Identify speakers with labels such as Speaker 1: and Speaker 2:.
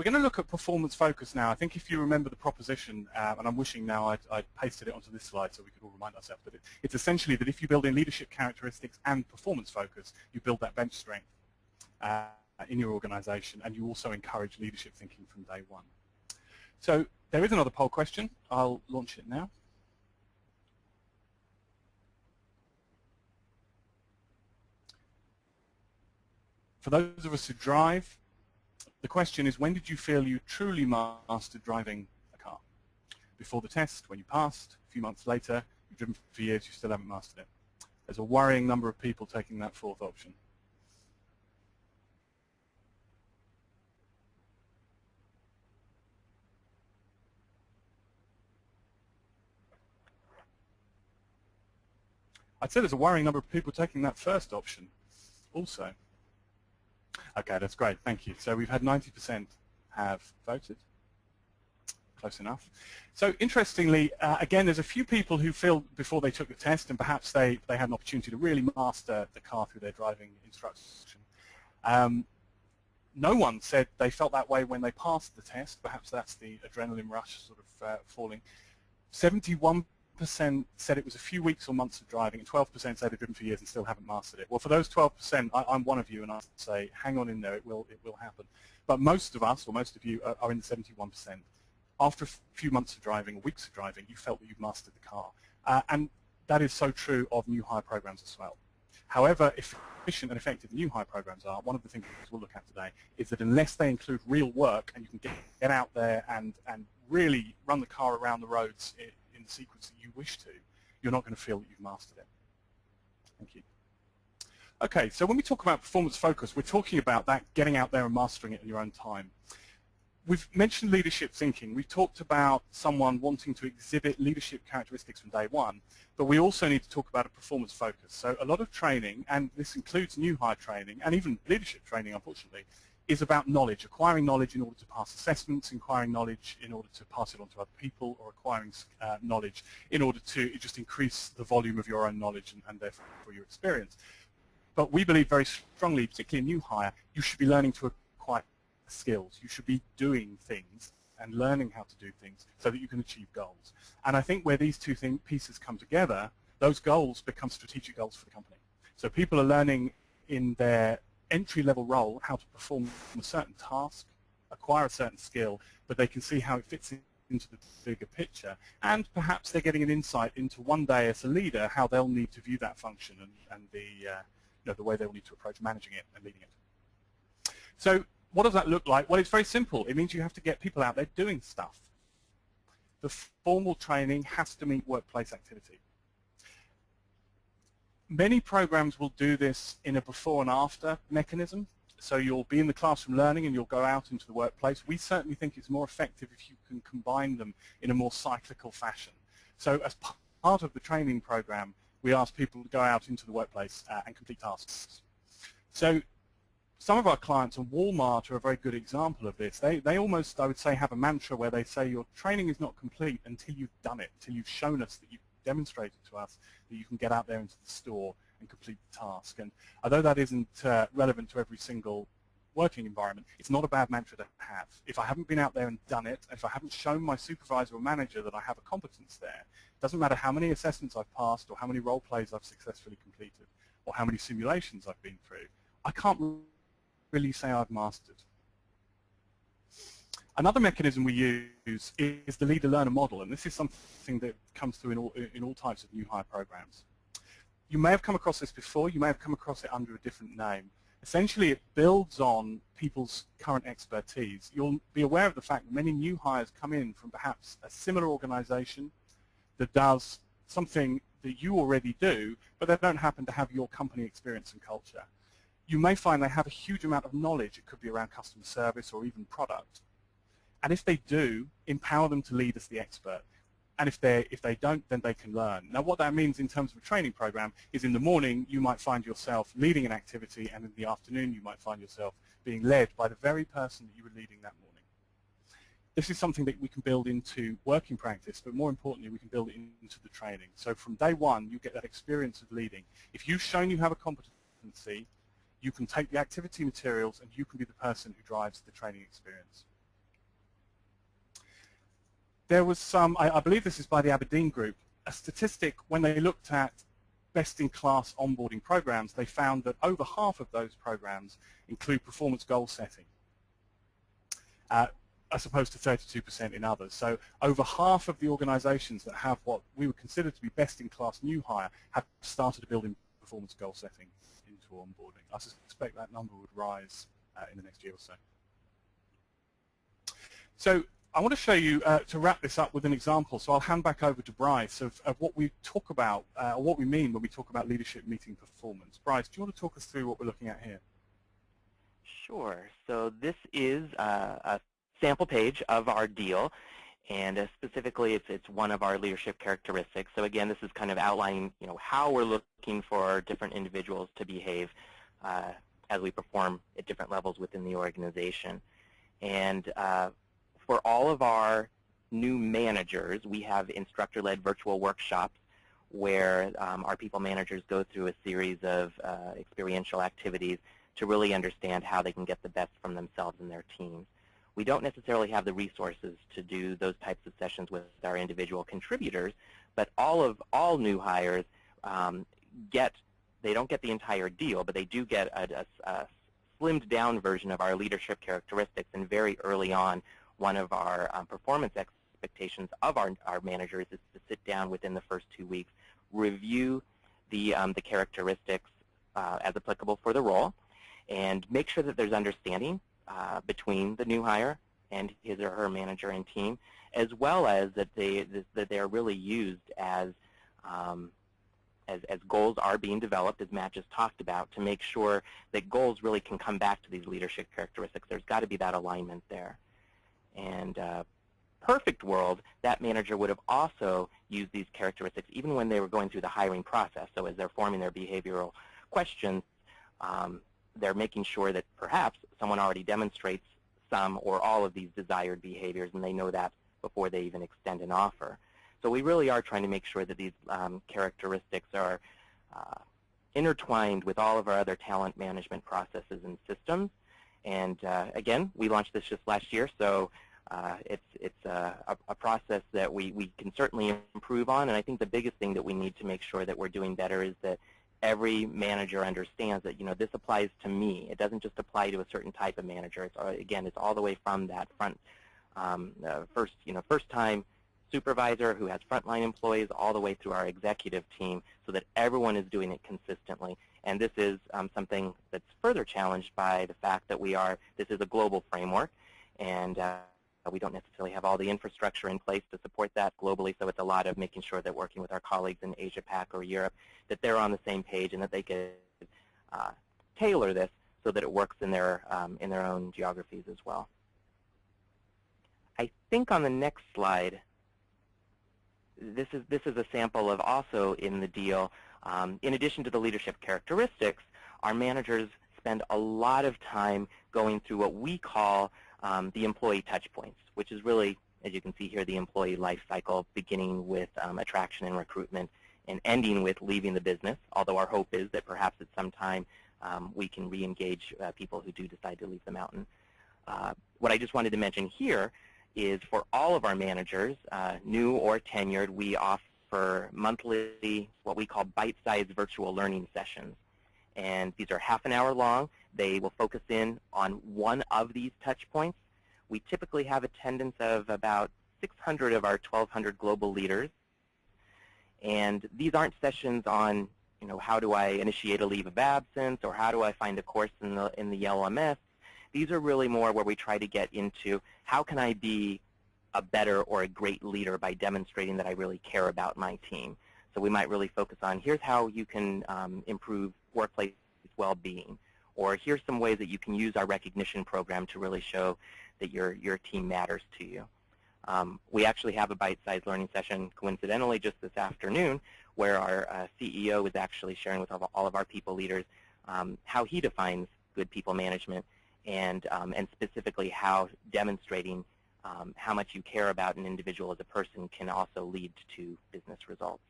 Speaker 1: We're going to look at performance focus now. I think if you remember the proposition, and I'm wishing now I'd pasted it onto this slide so we could all remind ourselves, but it's essentially that if you build in leadership characteristics and performance focus, you build that bench strength in your organization, and you also encourage leadership thinking from day one. So there is another poll question. I'll launch it now. For those of us who drive, the question is, when did you feel you truly mastered driving a car? Before the test, when you passed, a few months later, you've driven for years, you still haven't mastered it. There's a worrying number of people taking that fourth option. I'd say there's a worrying number of people taking that first option also. Okay, that's great, thank you. So we've had 90% have voted. Close enough. So interestingly, again, there's a few people who feel before they took the test, and perhaps they had an opportunity to really master the car through their driving instruction. No one said they felt that way when they passed the test. Perhaps that's the adrenaline rush sort of falling. 71% said it was a few weeks or months of driving, and 12% said they've driven for years and still haven't mastered it. Well, for those 12%, I'm one of you, and I say, hang on in there, it will happen. But most of us, or most of you, are in the 71%. After a few months of driving, or weeks of driving, you felt that you've mastered the car. And that is so true of new hire programs as well. However efficient and effective new hire programs are, one of the things we'll look at today is that unless they include real work and you can get out there and really run the car around the roads in the sequence that you wish to, you're not going to feel that you've mastered it. Thank you. Okay, so when we talk about performance focus, we're talking about that getting out there and mastering it in your own time. We've mentioned leadership thinking. We've talked about someone wanting to exhibit leadership characteristics from day one, but we also need to talk about a performance focus. So a lot of training, and this includes new hire training, and even leadership training, unfortunately, is about knowledge, acquiring knowledge in order to pass assessments, acquiring knowledge in order to pass it on to other people, or acquiring knowledge in order to just increase the volume of your own knowledge and therefore your experience. But we believe very strongly, particularly in new hire, you should be learning to acquire skills. You should be doing things and learning how to do things so that you can achieve goals. And I think where these two pieces come together, those goals become strategic goals for the company. So people are learning in their entry-level role how to perform a certain task, acquire a certain skill, but they can see how it fits into the bigger picture, and perhaps they're getting an insight into one day as a leader how they'll need to view that function and the way they'll need to approach managing it and leading it. So what does that look like? Well, it's very simple. It means you have to get people out there doing stuff. The formal training has to meet workplace activity. Many programs will do this in a before and after mechanism. So you'll be in the classroom learning and you'll go out into the workplace. We certainly think it's more effective if you can combine them in a more cyclical fashion. So as part of the training program, we ask people to go out into the workplace and complete tasks. So some of our clients, and Walmart are a very good example of this, they almost, I would say, have a mantra where they say your training is not complete until you've done it, until you've shown us that you've demonstrated to us that you can get out there into the store and complete the task. And although that isn't relevant to every single working environment, it's not a bad mantra to have. If I haven't been out there and done it, if I haven't shown my supervisor or manager that I have a competence there, it doesn't matter how many assessments I've passed or how many role plays I've successfully completed or how many simulations I've been through, I can't really say I've mastered. Another mechanism we use is the leader-learner model, and this is something that comes through in all types of new hire programs. You may have come across this before, you may have come across it under a different name. Essentially, it builds on people's current expertise. You'll be aware of the fact that many new hires come in from perhaps a similar organization that does something that you already do, but they don't happen to have your company experience and culture. You may find they have a huge amount of knowledge. It could be around customer service or even product. And if they do, empower them to lead as the expert. And if they don't, then they can learn. Now, what that means in terms of a training program is in the morning, you might find yourself leading an activity, and in the afternoon, you might find yourself being led by the very person that you were leading that morning. This is something that we can build into working practice, but more importantly, we can build it into the training. So from day one, you get that experience of leading. If you've shown you have a competency, you can take the activity materials and you can be the person who drives the training experience. There was some, I believe this is by the Aberdeen Group, a statistic when they looked at best-in-class onboarding programs, they found that over half of those programs include performance goal setting, as opposed to 32% in others. So over half of the organizations that have what we would consider to be best-in-class new hire have started building performance goal setting into onboarding. I suspect that number would rise in the next year or so. So I want to show you, to wrap this up with an example, so I'll hand back over to Bryce of what we talk about, or what we mean when we talk about leadership meeting performance. Bryce, do you want to talk us through what we're looking at here?
Speaker 2: Sure. So this is a sample page of our deal, and specifically it's one of our leadership characteristics. So again, this is kind of outlining how we're looking for different individuals to behave as we perform at different levels within the organization. And for all of our new managers, we have instructor-led virtual workshops where our people managers go through a series of experiential activities to really understand how they can get the best from themselves and their teams. We don't necessarily have the resources to do those types of sessions with our individual contributors, but all new hires they don't get the entire deal, but they do get a slimmed down version of our leadership characteristics, and very early on, one of our performance expectations of our managers is to sit down within the first 2 weeks, review the characteristics as applicable for the role, and make sure that there's understanding between the new hire and his or her manager and team, as well as that they are really used as goals are being developed, as Matt just talked about, to make sure that goals really can come back to these leadership characteristics. There's got to be that alignment there. And perfect world, that manager would have also used these characteristics even when they were going through the hiring process. So as they're forming their behavioral questions, they're making sure that perhaps someone already demonstrates some or all of these desired behaviors, and they know that before they even extend an offer. So we really are trying to make sure that these characteristics are intertwined with all of our other talent management processes and systems. And again, we launched this just last year, so it's a process that we can certainly improve on. And I think the biggest thing that we need to make sure that we're doing better is that every manager understands that this applies to me. It doesn't just apply to a certain type of manager. It's all the way from that first-time supervisor who has frontline employees all the way through our executive team, so that everyone is doing it consistently. And this is something that's further challenged by the fact that this is a global framework, and we don't necessarily have all the infrastructure in place to support that globally, so it's a lot of making sure that working with our colleagues in Asia Pac or Europe, that they're on the same page and that they could tailor this so that it works in their own geographies as well. I think on the next slide, this is a sample of also in the deal. In addition to the leadership characteristics, our managers spend a lot of time going through what we call the employee touch points, which is really, as you can see here, the employee life cycle, beginning with attraction and recruitment and ending with leaving the business, although our hope is that perhaps at some time we can re-engage people who do decide to leave the mountain. What I just wanted to mention here is for all of our managers, new or tenured, we offer monthly what we call bite-sized virtual learning sessions. And these are half an hour long. They will focus in on one of these touch points. We typically have attendance of about 600 of our 1,200 global leaders. And these aren't sessions on, how do I initiate a leave of absence, or how do I find a course in the LMS. These are really more where we try to get into how can I be a better or a great leader by demonstrating that I really care about my team. So we might really focus on here's how you can improve workplace well-being, or here's some ways that you can use our recognition program to really show that your team matters to you. We actually have a bite-sized learning session, coincidentally, just this afternoon, where our CEO is actually sharing with all of our people leaders how he defines good people management, and specifically how demonstrating how much you care about an individual as a person can also lead to business results.